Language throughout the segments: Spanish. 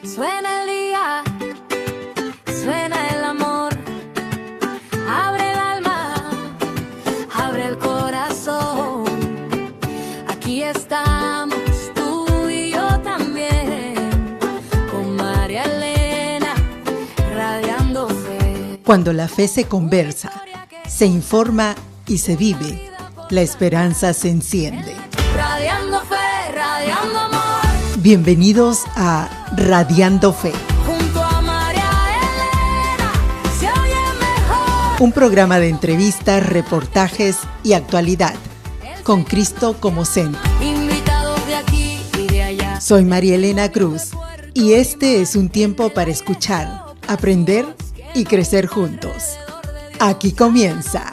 Suena el día, suena el amor. Abre el alma, abre el corazón. Aquí estamos, tú y yo también, con María Elena, radiando fe. Cuando la fe se conversa, se informa y se vive, la esperanza se enciende. Radiando fe, radiando amor. Bienvenidos a Radiando Fe. Junto a María Elena, se oye mejor. Un programa de entrevistas, reportajes y actualidad, con Cristo como centro. Invitados de aquí y de allá. Soy María Elena Cruz y este es un tiempo para escuchar, aprender y crecer juntos. Aquí comienza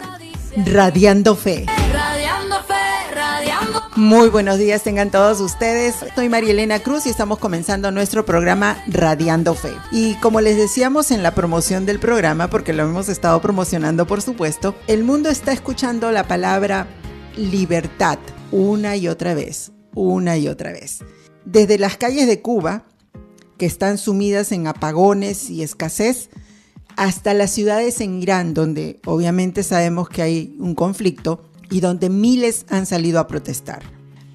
Radiando Fe. Radiando fe, radiando. Muy buenos días tengan todos ustedes. Soy María Elena Cruz y estamos comenzando nuestro programa Radiando Fe. Y como les decíamos en la promoción del programa, porque lo hemos estado promocionando por supuesto, el mundo está escuchando la palabra libertad una y otra vez, una y otra vez. Desde las calles de Cuba, que están sumidas en apagones y escasez, hasta las ciudades en Irán, donde obviamente sabemos que hay un conflicto y donde miles han salido a protestar.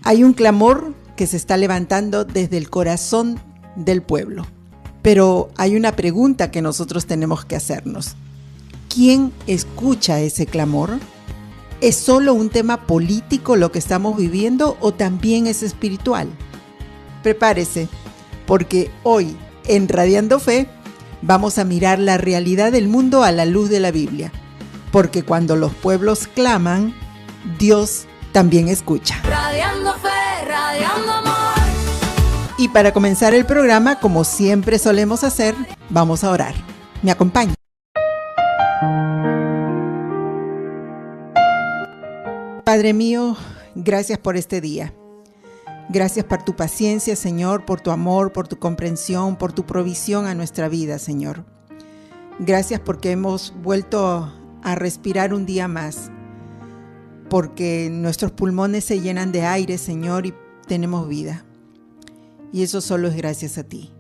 Hay un clamor que se está levantando desde el corazón del pueblo. Pero hay una pregunta que nosotros tenemos que hacernos. ¿Quién escucha ese clamor? ¿Es solo un tema político lo que estamos viviendo o también es espiritual? Prepárese, porque hoy en Radiando Fe vamos a mirar la realidad del mundo a la luz de la Biblia. Porque cuando los pueblos claman, Dios también escucha. Radiando fe, radiando amor. Y para comenzar el programa, como siempre solemos hacer, vamos a orar. ¿Me acompaña? Padre mío, gracias por este día. Gracias por tu paciencia, Señor, por tu amor, por tu comprensión, por tu provisión a nuestra vida, Señor. Gracias porque hemos vuelto a respirar un día más, porque nuestros pulmones se llenan de aire, Señor, y tenemos vida. Y eso solo es gracias a ti.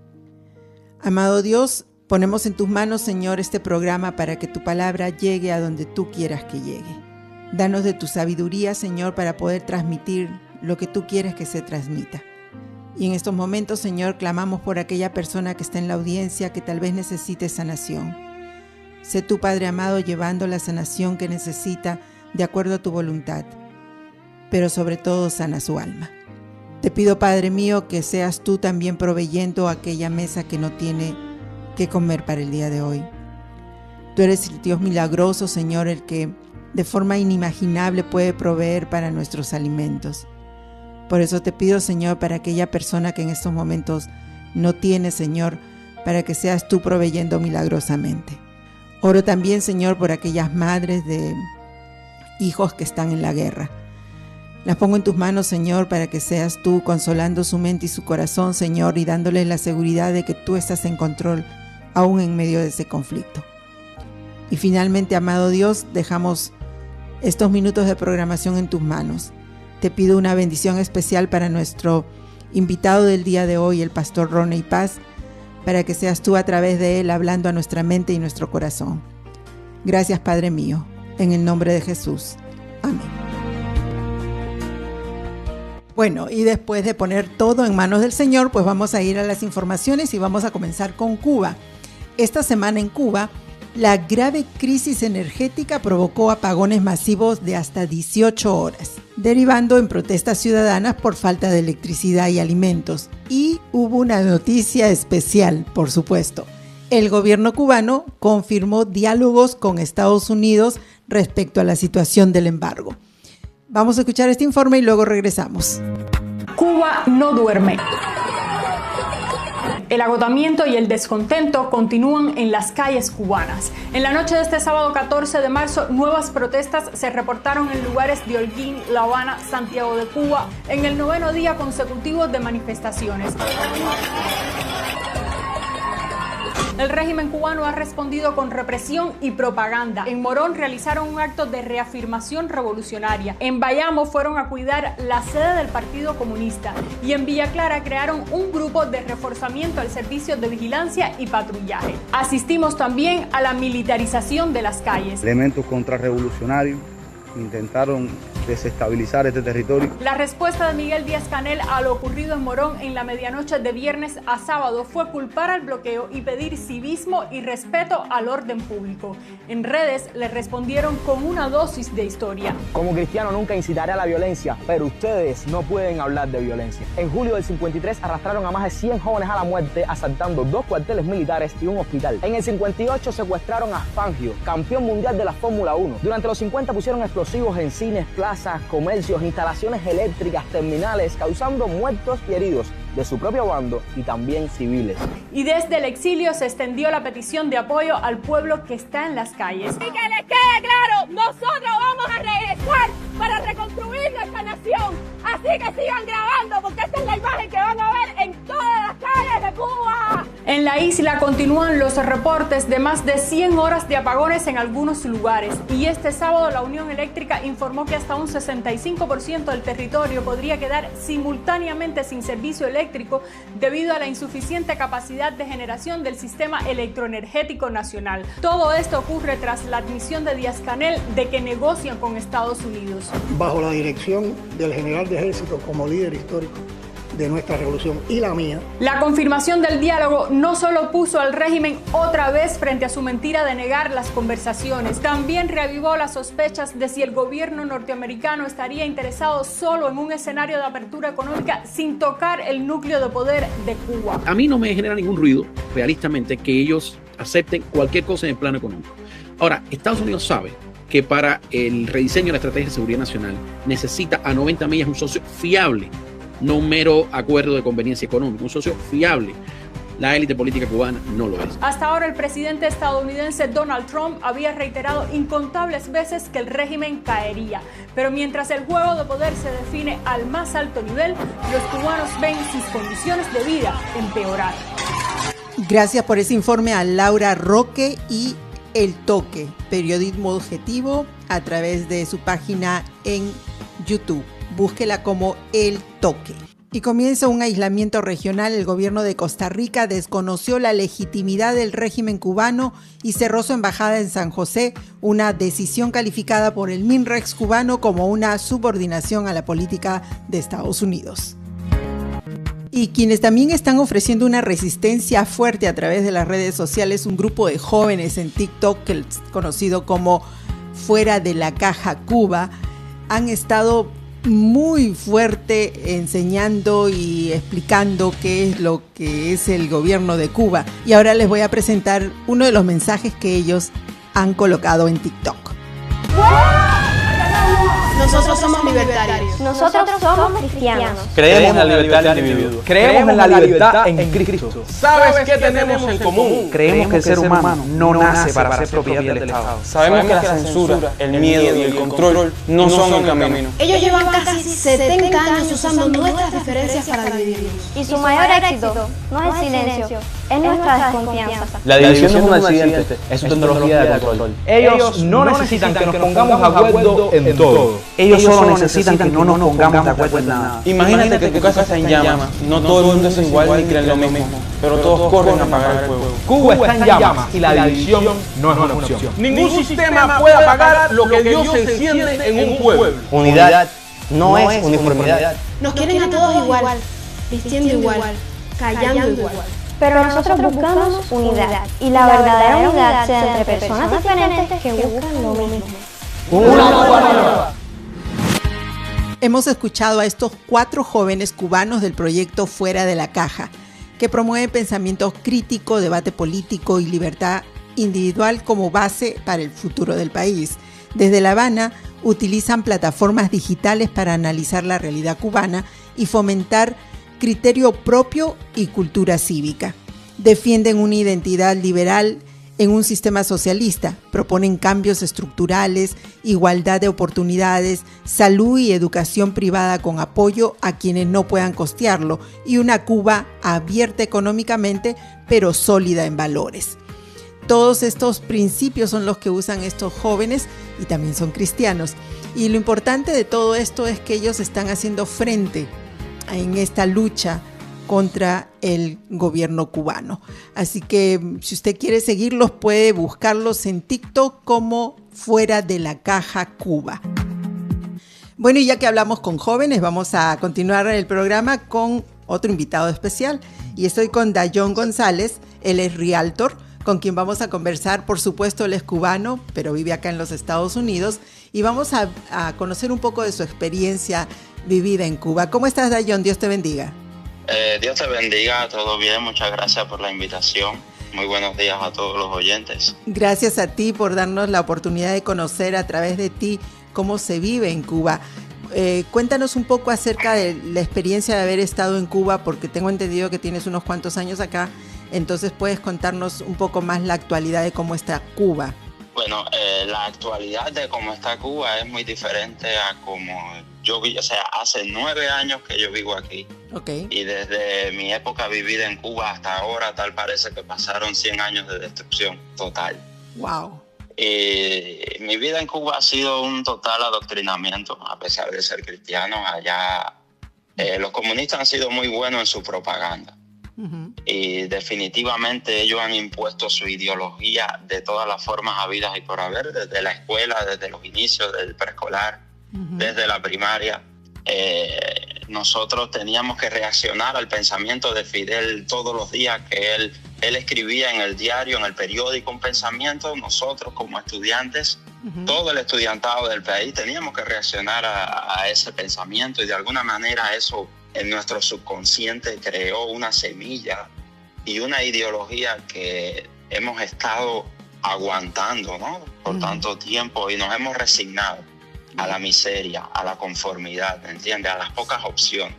Amado Dios, ponemos en tus manos, Señor, este programa para que tu palabra llegue a donde tú quieras que llegue. Danos de tu sabiduría, Señor, para poder transmitir lo que tú quieres que se transmita. Y en estos momentos, Señor, clamamos por aquella persona que está en la audiencia que tal vez necesite sanación. Sé tú, Padre amado, llevando la sanación que necesita de acuerdo a tu voluntad, pero sobre todo sana su alma. Te pido, Padre mío, que seas tú también proveyendo aquella mesa que no tiene que comer para el día de hoy. Tú eres el Dios milagroso, Señor, el que de forma inimaginable puede proveer para nuestros alimentos. Por eso te pido, Señor, para aquella persona que en estos momentos no tiene, Señor, para que seas tú proveyendo milagrosamente. Oro también, Señor, por aquellas madres de hijos que están en la guerra. Las pongo en tus manos, Señor, para que seas tú consolando su mente y su corazón, Señor, y dándoles la seguridad de que tú estás en control aún en medio de ese conflicto. Y finalmente, amado Dios, dejamos estos minutos de programación en tus manos. Te pido una bendición especial para nuestro invitado del día de hoy, el pastor Ronnie Paz, para que seas tú a través de él hablando a nuestra mente y nuestro corazón. Gracias, Padre mío, en el nombre de Jesús. Amén. Bueno, y después de poner todo en manos del Señor, pues vamos a ir a las informaciones y vamos a comenzar con Cuba. Esta semana en Cuba, la grave crisis energética provocó apagones masivos de hasta 18 horas, derivando en protestas ciudadanas por falta de electricidad y alimentos. Y hubo una noticia especial, por supuesto. El gobierno cubano confirmó diálogos con Estados Unidos respecto a la situación del embargo. Vamos a escuchar este informe y luego regresamos. Cuba no duerme. El agotamiento y el descontento continúan en las calles cubanas. En la noche de este sábado 14 de marzo, nuevas protestas se reportaron en lugares de Holguín, La Habana, Santiago de Cuba, en el 9º día consecutivo de manifestaciones. El régimen cubano ha respondido con represión y propaganda. En Morón realizaron un acto de reafirmación revolucionaria. En Bayamo fueron a cuidar la sede del Partido Comunista. Y en Villa Clara crearon un grupo de reforzamiento al servicio de vigilancia y patrullaje. Asistimos también a la militarización de las calles. Elementos contrarrevolucionarios intentaron desestabilizar este territorio. La respuesta de Miguel Díaz-Canel a lo ocurrido en Morón en la medianoche de viernes a sábado fue culpar al bloqueo y pedir civismo y respeto al orden público. En redes le respondieron con una dosis de historia. Como cristiano nunca incitaré a la violencia, pero ustedes no pueden hablar de violencia. En julio del 53 arrastraron a más de 100 jóvenes a la muerte asaltando 2 cuarteles militares y un hospital. En el 58 secuestraron a Fangio, campeón mundial de la Fórmula 1. Durante los 50 pusieron explosivos en cines, plazas, comercios, instalaciones eléctricas, terminales, causando muertos y heridos de su propio bando y también civiles. Y desde el exilio se extendió la petición de apoyo al pueblo que está en las calles. Y que les quede claro, nosotros vamos a regresar para reconstruir nuestra nación. Así que sigan grabando porque esta es la imagen que van a ver en todas las calles de Cuba. En la isla continúan los reportes de más de 100 horas de apagones en algunos lugares. Y este sábado la Unión Eléctrica informó que hasta un 65% del territorio podría quedar simultáneamente sin servicio eléctrico debido a la insuficiente capacidad de generación del sistema electroenergético nacional. Todo esto ocurre tras la admisión de Díaz-Canel de que negocian con Estados Unidos. Bajo la dirección del general de ejército como líder histórico de nuestra revolución y la mía. La confirmación del diálogo no solo puso al régimen otra vez frente a su mentira de negar las conversaciones, también reavivó las sospechas de si el gobierno norteamericano estaría interesado solo en un escenario de apertura económica sin tocar el núcleo de poder de Cuba. A mí no me genera ningún ruido, realistamente, que ellos acepten cualquier cosa en el plano económico. Ahora, Estados Unidos sabe que para el rediseño de la estrategia de seguridad nacional necesita a 90 millas un socio fiable, no un mero acuerdo de conveniencia económica, un socio fiable. La élite política cubana no lo es. Hasta ahora el presidente estadounidense Donald Trump había reiterado incontables veces que el régimen caería. Pero mientras el juego de poder se define al más alto nivel, los cubanos ven sus condiciones de vida empeorar. Gracias por ese informe a Laura Roque y El Toque, periodismo objetivo, a través de su página en YouTube. Búsquela como El Toque. Y comienza un aislamiento regional. El gobierno de Costa Rica desconoció la legitimidad del régimen cubano y cerró su embajada en San José, una decisión calificada por el MINREX cubano como una subordinación a la política de Estados Unidos. Y quienes también están ofreciendo una resistencia fuerte a través de las redes sociales, un grupo de jóvenes en TikTok, que es conocido como Fuera de la Caja Cuba, han estado muy fuerte enseñando y explicando qué es lo que es el gobierno de Cuba. Y ahora les voy a presentar uno de los mensajes que ellos han colocado en TikTok. Nosotros somos libertarios. Nosotros somos cristianos. Creemos en la libertad del individuo. Creemos en la libertad en Cristo. ¿Sabes qué tenemos en común? Creemos que el ser humano no nace para ser propiedad del Estado. Sabemos que la censura, el miedo y el control no son el camino. Ellos llevan casi 70 años usando nuestras diferencias para dividirnos. Y su mayor éxito no es el silencio, es nuestra desconfianza. La división no es un accidente, es una tecnología de control. Ellos no necesitan que nos pongamos de acuerdo en todo. Ellos solo necesitan que no nos pongamos de acuerdo en nada. Imagínate que tu casa está en llamas. No todo el mundo es igual ni creen lo mismo, pero todos corren a apagar el fuego. Cuba está en llamas y la división no es una opción. Ningún sistema puede apagar lo que Dios enciende en un pueblo. Unidad no es uniformidad. Nos quieren a todos igual, vistiendo igual, callando igual. Pero nosotros buscamos unidad. Y la verdadera unidad se da entre personas diferentes que buscan lo mismo. Hemos escuchado a estos 4 jóvenes cubanos del proyecto Fuera de la Caja, que promueven pensamiento crítico, debate político y libertad individual como base para el futuro del país. Desde La Habana utilizan plataformas digitales para analizar la realidad cubana y fomentar criterio propio y cultura cívica. Defienden una identidad liberal en un sistema socialista. Proponen cambios estructurales, igualdad de oportunidades, salud y educación privada con apoyo a quienes no puedan costearlo y una Cuba abierta económicamente pero sólida en valores. Todos estos principios son los que usan estos jóvenes y también son cristianos. Y lo importante de todo esto es que ellos están haciendo frente en esta lucha contra el gobierno cubano. Así que si usted quiere seguirlos, puede buscarlos en TikTok como Fuera de la Caja Cuba. Bueno, y ya que hablamos con jóvenes, vamos a continuar el programa con otro invitado especial. Y estoy con Dayón González, él es realtor, con quien vamos a conversar. Por supuesto, él es cubano, pero vive acá en los Estados Unidos. Y vamos a conocer un poco de su experiencia vivida en Cuba. ¿Cómo estás, Dayón? Dios te bendiga. Dios te bendiga, todo bien, muchas gracias por la invitación. Muy buenos días a todos los oyentes. Gracias a ti por darnos la oportunidad de conocer a través de ti cómo se vive en Cuba. Cuéntanos un poco acerca de la experiencia de haber estado en Cuba, porque tengo entendido que tienes unos cuantos años acá, entonces puedes contarnos un poco más la actualidad de cómo está Cuba. Bueno, la actualidad de cómo está Cuba es muy diferente a como yo vi, o sea, hace 9 años que yo vivo aquí. Okay. Y desde mi época vivida en Cuba hasta ahora, tal parece que pasaron 100 años de destrucción total. Wow. Mi vida en Cuba ha sido un total adoctrinamiento, a pesar de ser cristiano. Allá los comunistas han sido muy buenos en su propaganda. Uh-huh. Y definitivamente ellos han impuesto su ideología de todas las formas habidas y por haber, desde la escuela, desde los inicios, desde el preescolar, uh-huh, desde la primaria. Nosotros teníamos que reaccionar al pensamiento de Fidel todos los días, que él escribía en el diario, en el periódico, un pensamiento. Nosotros como estudiantes, uh-huh, todo el estudiantado del país, teníamos que reaccionar a ese pensamiento, y de alguna manera eso en nuestro subconsciente creó una semilla y una ideología que hemos estado aguantando, ¿no?, por tanto tiempo, y nos hemos resignado a la miseria, a la conformidad, ¿entiendes?, a las pocas opciones.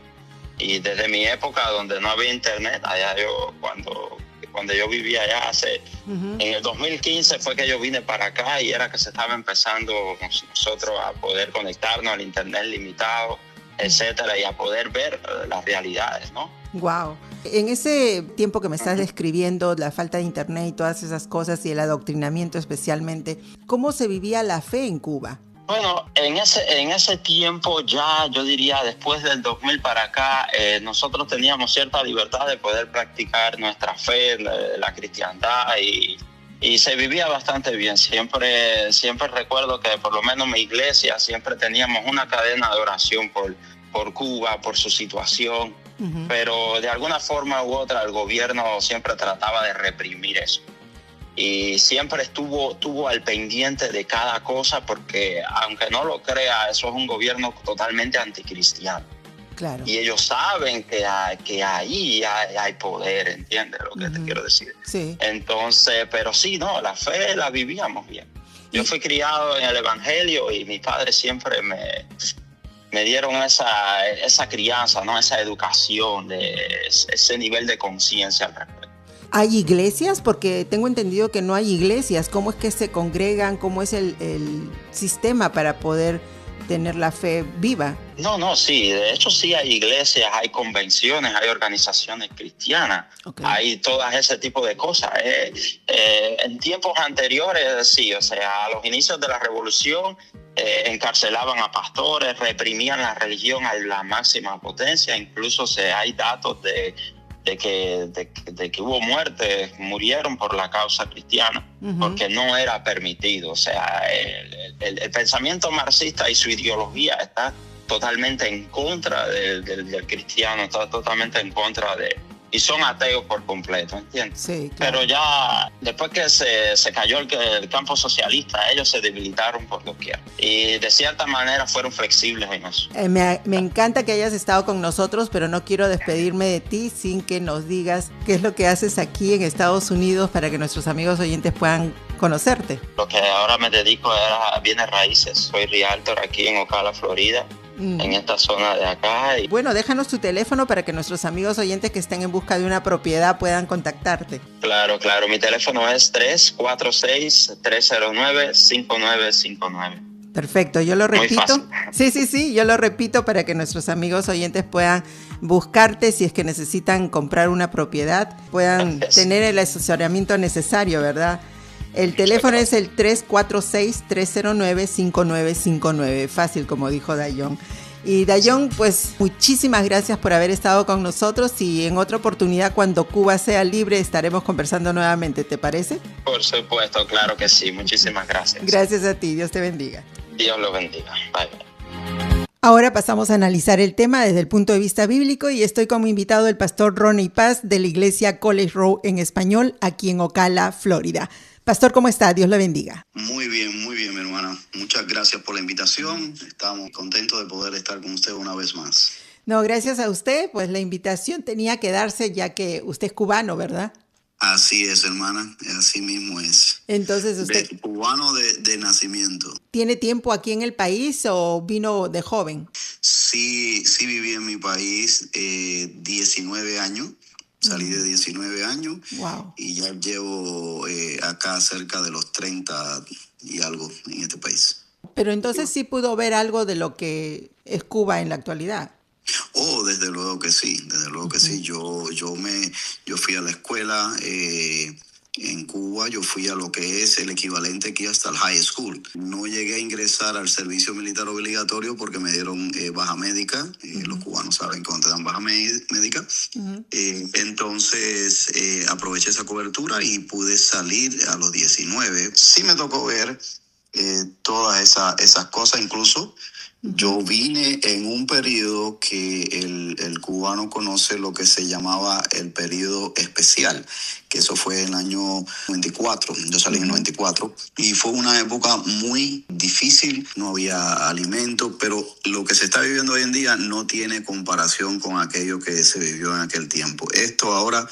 Y desde mi época, donde no había internet, allá yo, cuando yo vivía allá uh-huh, en el 2015 fue que yo vine para acá, y era que se estaba empezando nosotros a poder conectarnos al internet limitado, etcétera, y a poder ver las realidades, ¿no? Wow. En ese tiempo que me estás describiendo, la falta de internet y todas esas cosas, y el adoctrinamiento especialmente, ¿cómo se vivía la fe en Cuba? Bueno, en ese tiempo ya, yo diría, después del 2000 para acá, nosotros teníamos cierta libertad de poder practicar nuestra fe, la cristiandad, y se vivía bastante bien. Siempre recuerdo que por lo menos mi iglesia siempre teníamos una cadena de oración por Cuba, por su situación, uh-huh, pero de alguna forma u otra el gobierno siempre trataba de reprimir eso. Y siempre estuvo al pendiente de cada cosa, porque aunque no lo crea, eso es un gobierno totalmente anticristiano. Claro. Y ellos saben que ahí hay poder, ¿entiendes lo que te quiero decir? Sí. Entonces, pero sí, no, la fe la vivíamos bien. Yo fui criado en el Evangelio, y mis padres siempre me dieron esa crianza, ¿no?, esa educación, ese nivel de conciencia al respecto. ¿Hay iglesias? Porque tengo entendido que no hay iglesias. ¿Cómo es que se congregan? ¿Cómo es el sistema para poder tener la fe viva? No, sí. De hecho, sí hay iglesias, hay convenciones, hay organizaciones cristianas. Okay. Hay todo ese tipo de cosas. En tiempos anteriores, sí. O sea, a los inicios de la revolución, encarcelaban a pastores, reprimían la religión a la máxima potencia. Incluso hay datos de que hubo muertes, murieron por la causa cristiana, uh-huh, porque no era permitido. O sea, el pensamiento marxista y su ideología está totalmente en contra del cristiano, está totalmente en contra y son ateos por completo, ¿entiendes? Sí, claro. Pero ya después que se cayó el campo socialista, ellos se debilitaron por doquier, y de cierta manera fueron flexibles en eso. Me encanta que hayas estado con nosotros, pero no quiero despedirme de ti sin que nos digas qué es lo que haces aquí en Estados Unidos para que nuestros amigos oyentes puedan conocerte. Lo que ahora me dedico a bienes raíces. Soy realtor aquí en Ocala, Florida. en esta zona de acá. Y bueno, déjanos tu teléfono para que nuestros amigos oyentes que estén en busca de una propiedad puedan contactarte. Claro, mi teléfono es 346-309-5959. Perfecto, yo lo repito. Sí, yo lo repito para que nuestros amigos oyentes puedan buscarte si es que necesitan comprar una propiedad, puedan tener el asesoramiento necesario, ¿verdad? El teléfono es el 346-309-5959, fácil como dijo Dayon. Y Dayon, pues muchísimas gracias por haber estado con nosotros y en otra oportunidad cuando Cuba sea libre estaremos conversando nuevamente, ¿te parece? Por supuesto, claro que sí, muchísimas gracias. Gracias a ti, Dios te bendiga. Dios lo bendiga, bye. Ahora pasamos a analizar el tema desde el punto de vista bíblico y estoy como invitado el pastor Ronnie Paz de la iglesia College Road en español aquí en Ocala, Florida. Pastor, ¿cómo está? Dios lo bendiga. Muy bien, mi hermana. Muchas gracias por la invitación. Estamos contentos de poder estar con usted una vez más. No, gracias a usted. Pues la invitación tenía que darse ya que usted es cubano, ¿verdad? Así es, hermana. Así mismo es. Entonces usted... Cubano de nacimiento. ¿Tiene tiempo aquí en el país o vino de joven? Sí viví en mi país 19 años. Salí de 19 años. Wow. Y ya llevo acá cerca de los 30 y algo en este país. Pero entonces sí pudo ver algo de lo que es Cuba en la actualidad. Oh, desde luego que sí, sí. Yo fui a la escuela en Cuba, yo fui a lo que es el equivalente aquí hasta el high school. No llegué a ingresar al servicio militar obligatorio porque me dieron baja médica. Los cubanos saben cuando te dan baja médica. Entonces aproveché esa cobertura y pude salir a los 19. Sí me tocó ver todas esas cosas, incluso. Yo vine en un periodo que el cubano conoce lo que se llamaba el periodo especial, que eso fue en el año 94. Yo salí en el 94 y fue una época muy difícil, no había alimento, pero lo que se está viviendo hoy en día no tiene comparación con aquello que se vivió en aquel tiempo. Esto ahora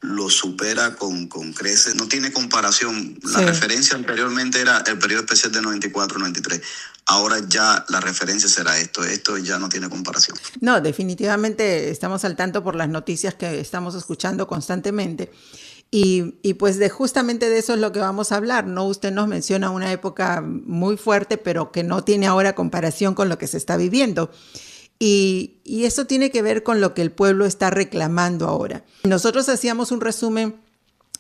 lo supera con creces, no tiene comparación. La referencia anteriormente era el periodo especial de 94-93. Ahora ya la referencia será esto ya no tiene comparación. No, definitivamente estamos al tanto por las noticias que estamos escuchando constantemente y pues justamente de eso es lo que vamos a hablar, ¿no? Usted nos menciona una época muy fuerte, pero que no tiene ahora comparación con lo que se está viviendo. Y eso tiene que ver con lo que el pueblo está reclamando ahora. Nosotros hacíamos un resumen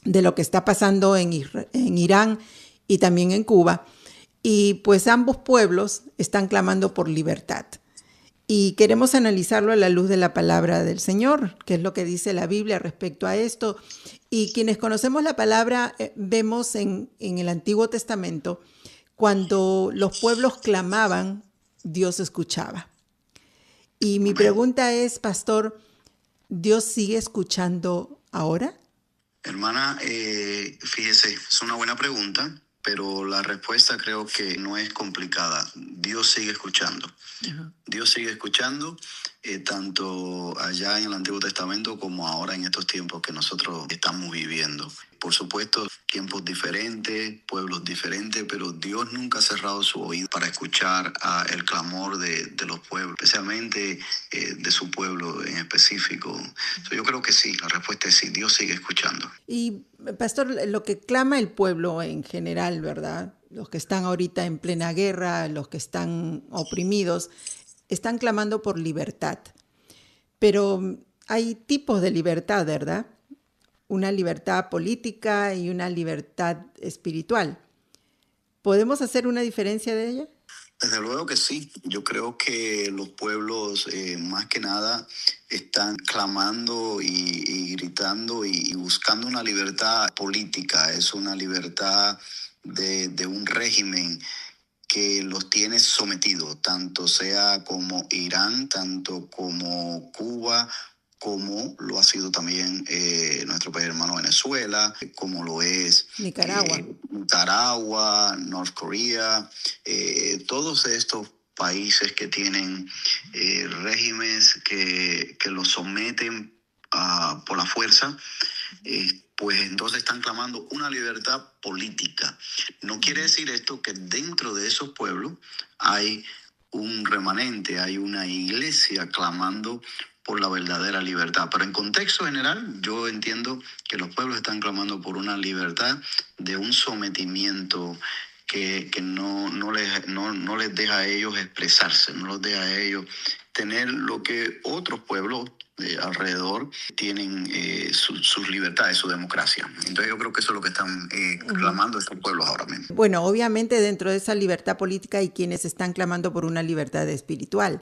de lo que está pasando en Irán y también en Cuba. Y pues ambos pueblos están clamando por libertad. Y queremos analizarlo a la luz de la palabra del Señor, que es lo que dice la Biblia respecto a esto. Y quienes conocemos la palabra, vemos en el Antiguo Testamento, cuando los pueblos clamaban, Dios escuchaba. Y mi pregunta es, pastor, ¿Dios sigue escuchando ahora? Hermana, fíjese, es una buena pregunta. Pero la respuesta creo que no es complicada. Dios sigue escuchando. Uh-huh. Dios sigue escuchando, tanto allá en el Antiguo Testamento como ahora en estos tiempos que nosotros estamos viviendo. Por supuesto, tiempos diferentes, pueblos diferentes, pero Dios nunca ha cerrado su oído para escuchar el clamor de los pueblos, especialmente de su pueblo en específico. Yo creo que sí, la respuesta es sí, Dios sigue escuchando. Y, pastor, lo que clama el pueblo en general, ¿verdad? Los que están ahorita en plena guerra, los que están oprimidos, están clamando por libertad. Pero hay tipos de libertad, ¿verdad? Una libertad política y una libertad espiritual. ¿Podemos hacer una diferencia de ella? Desde luego que sí. Yo creo que los pueblos, más que nada, están clamando y gritando y buscando una libertad política. Es una libertad de un régimen que los tiene sometidos, tanto sea como Irán, tanto como Cuba, como lo ha sido también nuestro país hermano Venezuela, como lo es Nicaragua, North Korea, todos estos países que tienen regímenes que los someten por la fuerza, pues entonces están clamando una libertad política. No quiere decir esto que dentro de esos pueblos hay un remanente, hay una iglesia clamando por la verdadera libertad. Pero en contexto general, yo entiendo que los pueblos están clamando por una libertad de un sometimiento que no les deja a ellos expresarse, no los deja a ellos tener lo que otros pueblos alrededor tienen, sus libertades, su democracia. Entonces yo creo que eso es lo que están clamando estos pueblos ahora mismo. Bueno, obviamente dentro de esa libertad política hay quienes están clamando por una libertad espiritual.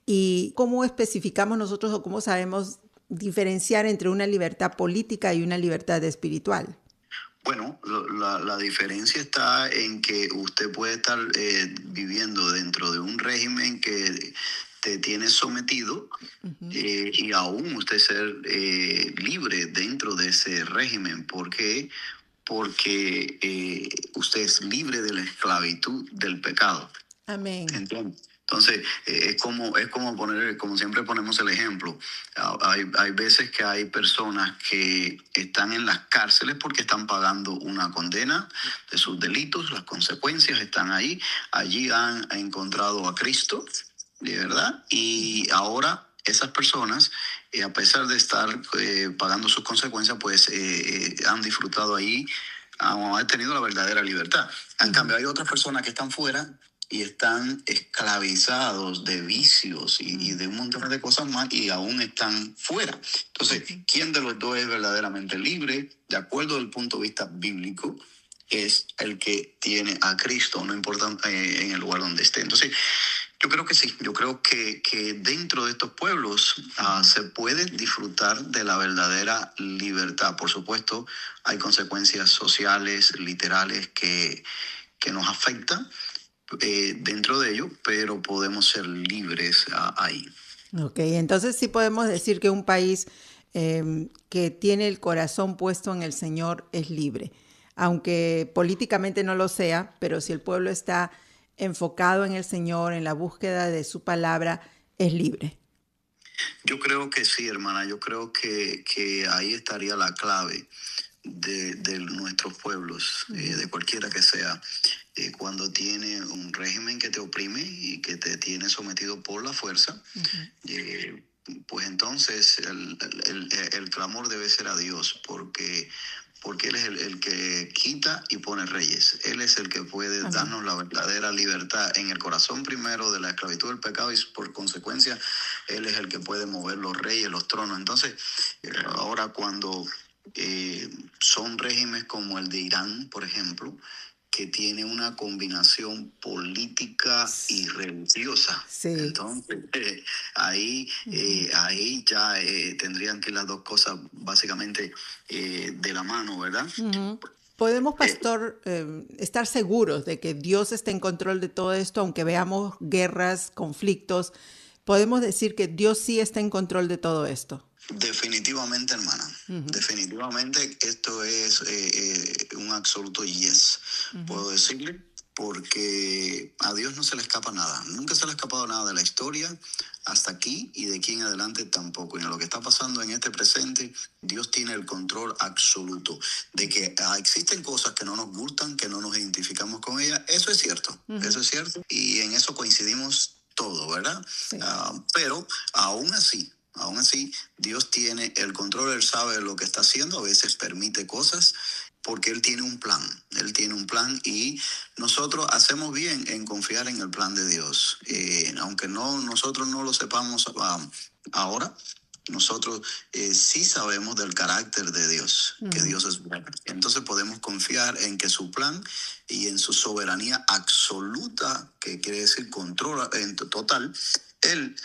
¿Y cómo especificamos nosotros o cómo sabemos diferenciar entre una libertad política y una libertad espiritual? Bueno, la diferencia está en que usted puede estar viviendo dentro de un régimen que te tiene sometido, y aún usted ser libre dentro de ese régimen. ¿Por qué? Porque usted es libre de la esclavitud del pecado. Amén. Entonces, es como poner, como siempre ponemos el ejemplo. Hay veces que hay personas que están en las cárceles porque están pagando una condena de sus delitos, las consecuencias están ahí. Allí han encontrado a Cristo, de verdad, y ahora esas personas, a pesar de estar pagando sus consecuencias, pues han disfrutado ahí, han tenido la verdadera libertad. En cambio, hay otras personas que están fuera y están esclavizados de vicios y de un montón de cosas más, y aún están fuera. Entonces, ¿quién de los dos es verdaderamente libre? De acuerdo al punto de vista bíblico, es el que tiene a Cristo, no importa en el lugar donde esté. Entonces, yo creo que sí, yo creo que dentro de estos pueblos se puede disfrutar de la verdadera libertad. Por supuesto, hay consecuencias sociales, literales que nos afectan dentro de ello, pero podemos ser libres ahí. Ok, entonces sí podemos decir que un país que tiene el corazón puesto en el Señor es libre, aunque políticamente no lo sea, pero si el pueblo está enfocado en el Señor, en la búsqueda de su palabra, es libre. Yo creo que sí, hermana, yo creo que ahí estaría la clave de nuestros pueblos, de cualquiera que sea. Cuando tiene un régimen que te oprime y que te tiene sometido por la fuerza, pues entonces el clamor debe ser a Dios, porque Él es el que quita y pone reyes. Él es el que puede darnos la verdadera libertad en el corazón primero de la esclavitud del pecado, y por consecuencia Él es el que puede mover los reyes, los tronos. Entonces, ahora cuando son regímenes como el de Irán, por ejemplo, que tiene una combinación política y religiosa. Sí. Entonces, ahí ya tendrían que ir las dos cosas básicamente de la mano, ¿verdad? Uh-huh. ¿Podemos, pastor, estar seguros de que Dios está en control de todo esto, aunque veamos guerras, conflictos? ¿Podemos decir que Dios sí está en control de todo esto? Definitivamente, hermana. Uh-huh. Definitivamente esto es un absoluto yes. Uh-huh. Puedo decirle, porque a Dios no se le escapa nada. Nunca se le ha escapado nada de la historia hasta aquí, y de aquí en adelante tampoco. Y en lo que está pasando en este presente, Dios tiene el control absoluto. De que existen cosas que no nos gustan, que no nos identificamos con ellas, eso es cierto. Uh-huh. Eso es cierto. Y en eso coincidimos todos, ¿verdad? Sí. Pero aún así, Dios tiene el control, Él sabe lo que está haciendo, a veces permite cosas porque Él tiene un plan. Él tiene un plan, y nosotros hacemos bien en confiar en el plan de Dios. Aunque nosotros no lo sepamos ahora, nosotros sí sabemos del carácter de Dios, que Dios es bueno. Entonces podemos confiar en que su plan y en su soberanía absoluta, que quiere decir control total, Él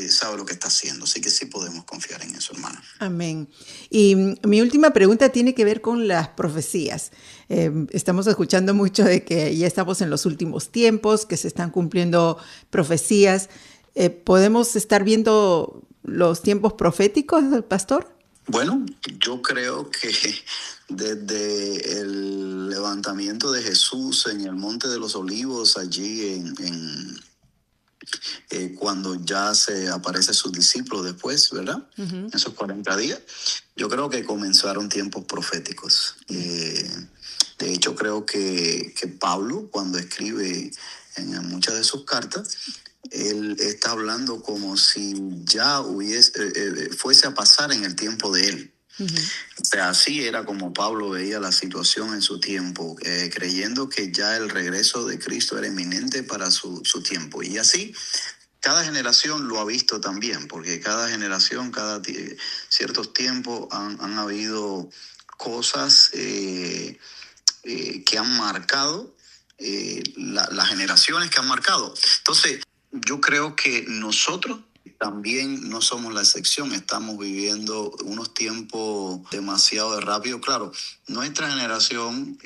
sabe lo que está haciendo. Así que sí podemos confiar en eso, hermano. Amén. Y mi última pregunta tiene que ver con las profecías. Estamos escuchando mucho de que ya estamos en los últimos tiempos, que se están cumpliendo profecías. ¿Podemos estar viendo los tiempos proféticos, pastor? Bueno, yo creo que desde el levantamiento de Jesús en el Monte de los Olivos, allí cuando ya se aparece sus discípulos después, ¿verdad? Uh-huh. Esos 40 días, yo creo que comenzaron tiempos proféticos. De hecho, creo que Pablo, cuando escribe en muchas de sus cartas, él está hablando como si ya fuese a pasar en el tiempo de él. O sea, así era como Pablo veía la situación en su tiempo, creyendo que ya el regreso de Cristo era inminente para su tiempo. Y así cada generación lo ha visto también, porque cada generación, ciertos tiempos han habido cosas que han marcado, las generaciones que han marcado. Entonces, yo creo que nosotros también no somos la excepción. Estamos viviendo unos tiempos demasiado rápidos. Claro, nuestra generación,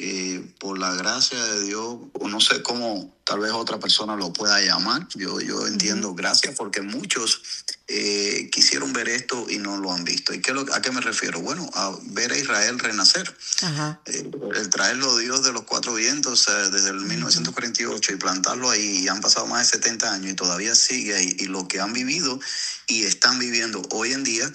por la gracia de Dios, o no sé cómo tal vez otra persona lo pueda llamar, yo entiendo gracias, porque muchos quisieron ver esto y no lo han visto. ¿Y a qué me refiero? Bueno, a ver a Israel renacer. El traerlo Dios de los cuatro vientos desde el 1948 y plantarlo ahí, y han pasado más de 70 años y todavía sigue ahí, y lo que han vivido y están viviendo hoy en día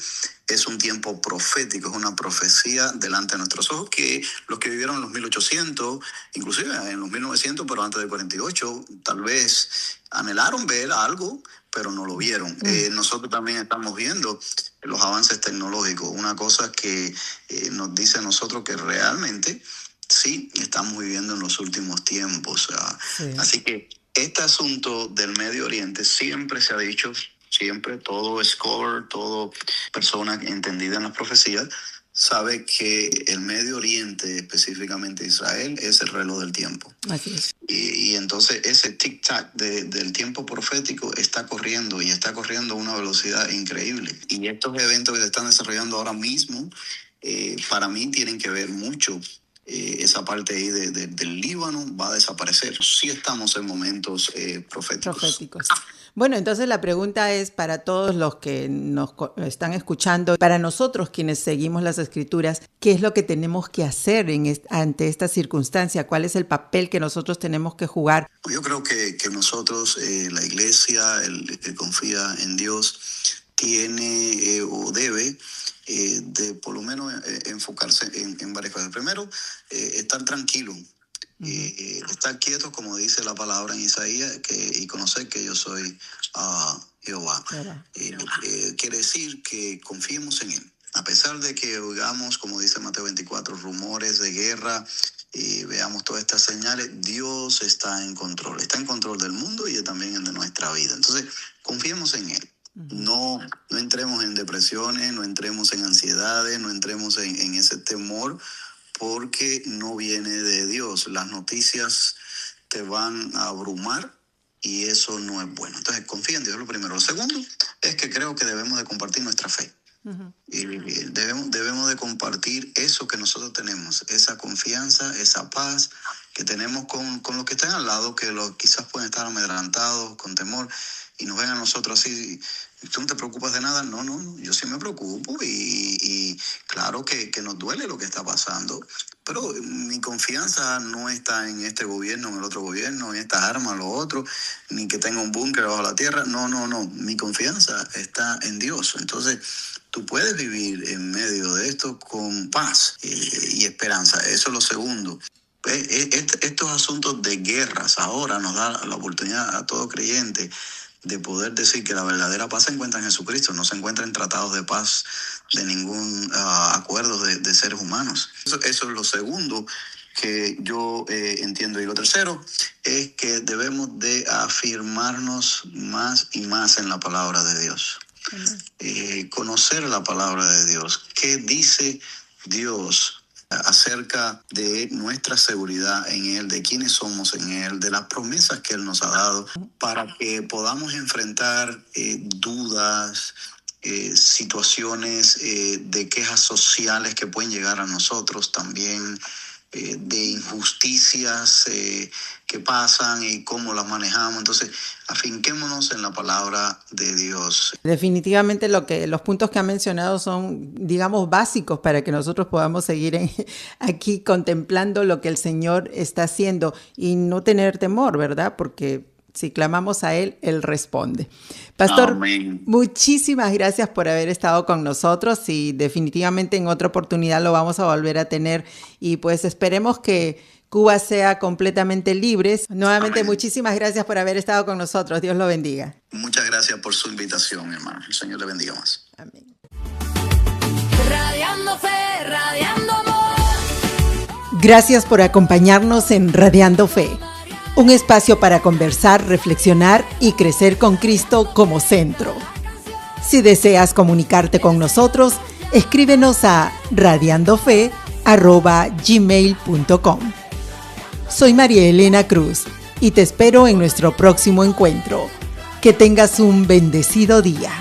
es un tiempo profético, es una profecía delante de nuestros ojos, que los que vivieron en los 1800, inclusive en los 1900, pero antes del 48, tal vez anhelaron ver algo, pero no lo vieron. Nosotros también estamos viendo los avances tecnológicos, una cosa que nos dice a nosotros que realmente sí estamos viviendo en los últimos tiempos. Así que este asunto del Medio Oriente siempre se ha dicho, siempre todo scholar, todo persona entendida en las profecías, sabe que el Medio Oriente, específicamente Israel, es el reloj del tiempo. Así es. Y entonces ese tic-tac del tiempo profético está corriendo, y está corriendo a una velocidad increíble. Y estos eventos que se están desarrollando ahora mismo, para mí tienen que ver mucho. Esa parte ahí del Líbano va a desaparecer. Sí estamos en momentos proféticos. Bueno, entonces la pregunta es para todos los que nos están escuchando, para nosotros quienes seguimos las Escrituras, ¿qué es lo que tenemos que hacer ante esta circunstancia? ¿Cuál es el papel que nosotros tenemos que jugar? Yo creo que nosotros, la iglesia, el que confía en Dios, tiene o debe de por lo menos enfocarse en varias cosas. Primero, estar tranquilo. Estar quietos, como dice la palabra en Isaías, y conocer que yo soy Jehová. Quiere decir que confiemos en Él. A pesar de que oigamos, como dice Mateo 24, rumores de guerra, y veamos todas estas señales, Dios está en control. Está en control del mundo y también de nuestra vida. Entonces, confiemos en Él. No entremos en depresiones, no entremos en ansiedades, no entremos en ese temor, porque no viene de Dios. Las noticias te van a abrumar y eso no es bueno. Entonces, confía en Dios, lo primero. Lo segundo es que creo que debemos de compartir nuestra fe. Y debemos de compartir eso que nosotros tenemos, esa confianza, esa paz que tenemos con los que están al lado, que quizás pueden estar amedrentados, con temor, y nos ven a nosotros así. ¿Tú no te preocupas de nada? No, yo sí me preocupo, y claro que nos duele lo que está pasando, pero mi confianza no está en este gobierno, en el otro gobierno, en estas armas, lo otro, ni que tenga un búnker bajo la tierra. No, mi confianza está en Dios. Entonces, tú puedes vivir en medio de esto con paz y esperanza. Eso es lo segundo. Estos asuntos de guerras ahora nos da la oportunidad a todo creyente de poder decir que la verdadera paz se encuentra en Jesucristo, no se encuentra en tratados de paz, de ningún acuerdo de seres humanos. Eso es lo segundo que yo entiendo. Y lo tercero es que debemos de afirmarnos más y más en la palabra de Dios. Conocer la palabra de Dios. ¿Qué dice Dios acerca de nuestra seguridad en Él, de quiénes somos en Él, de las promesas que Él nos ha dado, para que podamos enfrentar dudas, situaciones de quejas sociales que pueden llegar a nosotros también, de injusticias que pasan y cómo las manejamos? Entonces, afinquémonos en la palabra de Dios. Definitivamente los puntos que ha mencionado son, digamos, básicos para que nosotros podamos seguir aquí contemplando lo que el Señor está haciendo y no tener temor, ¿verdad? Porque si clamamos a Él, Él responde. Pastor, Amén. Muchísimas gracias por haber estado con nosotros, y definitivamente en otra oportunidad lo vamos a volver a tener, y pues esperemos que Cuba sea completamente libre. Nuevamente, muchísimas gracias por haber estado con nosotros. Dios lo bendiga. Muchas gracias por su invitación, hermano. El Señor le bendiga más. Amén. Radiando fe, radiando amor. Gracias por acompañarnos en Radiando Fe, un espacio para conversar, reflexionar y crecer con Cristo como centro. Si deseas comunicarte con nosotros, escríbenos a radiandofe@gmail.com. Soy María Elena Cruz y te espero en nuestro próximo encuentro. Que tengas un bendecido día.